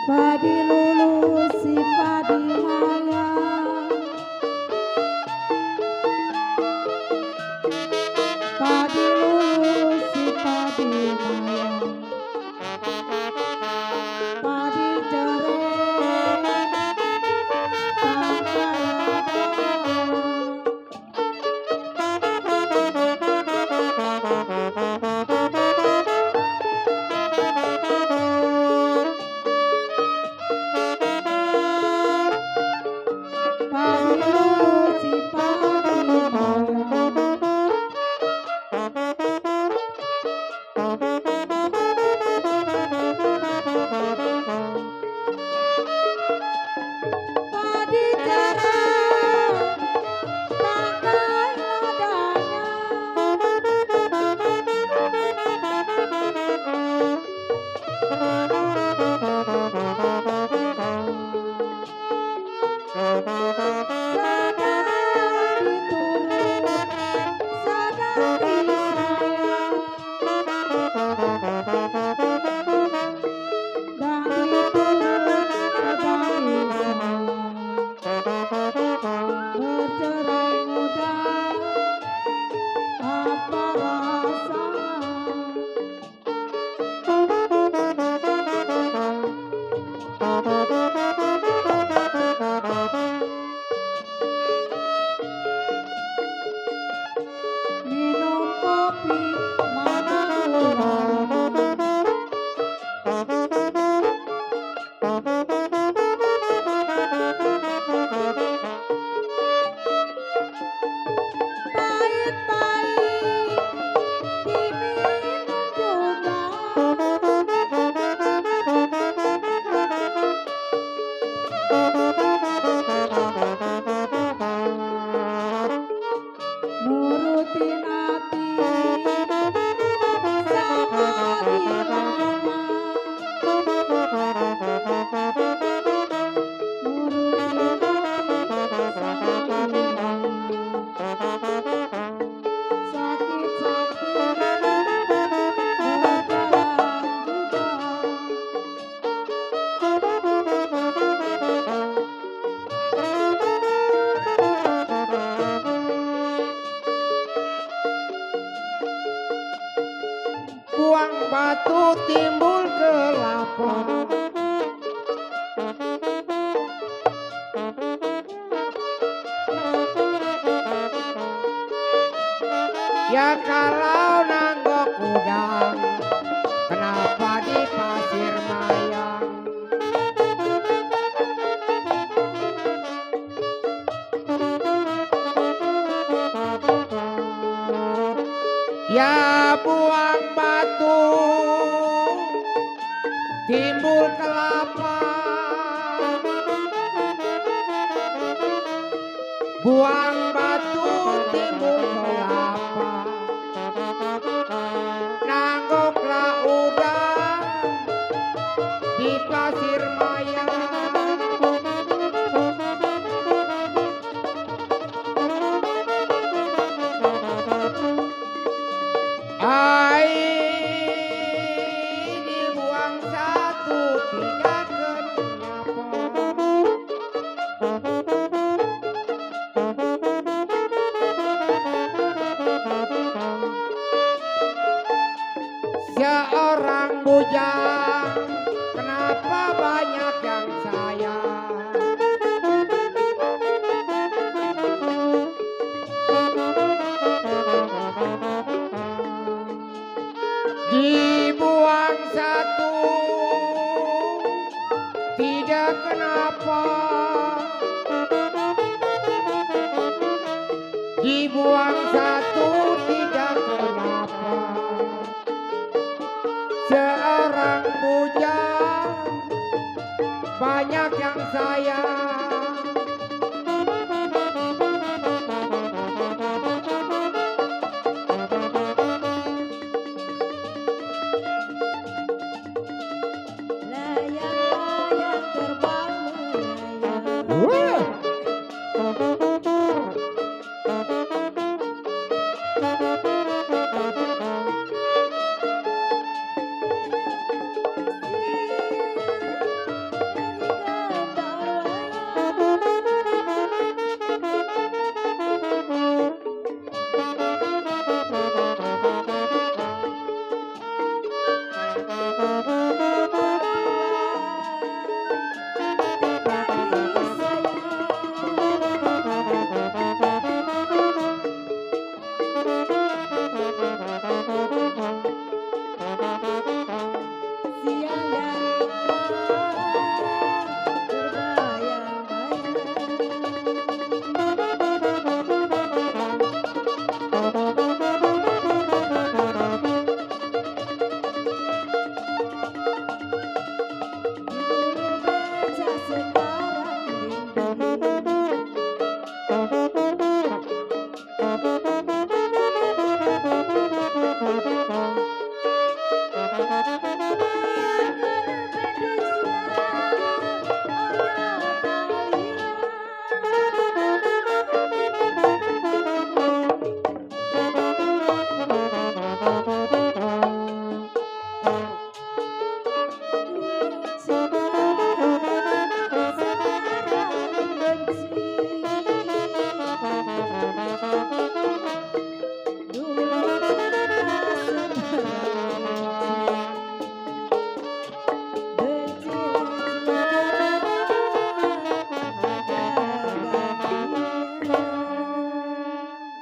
Padi lulu si padi mayang, padi lulu si padi mayang, padi jere padi lulu si padi mayang. Padi jere pakai ladanya, sadari turun, sadari sayang, dari turun, sadari sayang, bercerai muda, apa rasanya? Minum kopi mana gula, pahit-pahit diminum juga, nurutin hati sepadilanya, nurutin hati sepadilanya, sakit-sakit berjalan juga. Buang batu timbul kelapa, ya kalau nanggok udang, kenapa di pasir mayang? Ya buang batu timbul kelapa, buang batu timbul kelapa, nanggoklah udang di pasir mayang. Air dibuang satu tidak kenapa, seorang bujang kenapa banyak yang sayang? Dibuang satu tidak kenapa, dibuang satu tidak kenapa, seorang bujang banyak yang sayang. Layang-layang terbang melayang, Wah! Sekarang rindu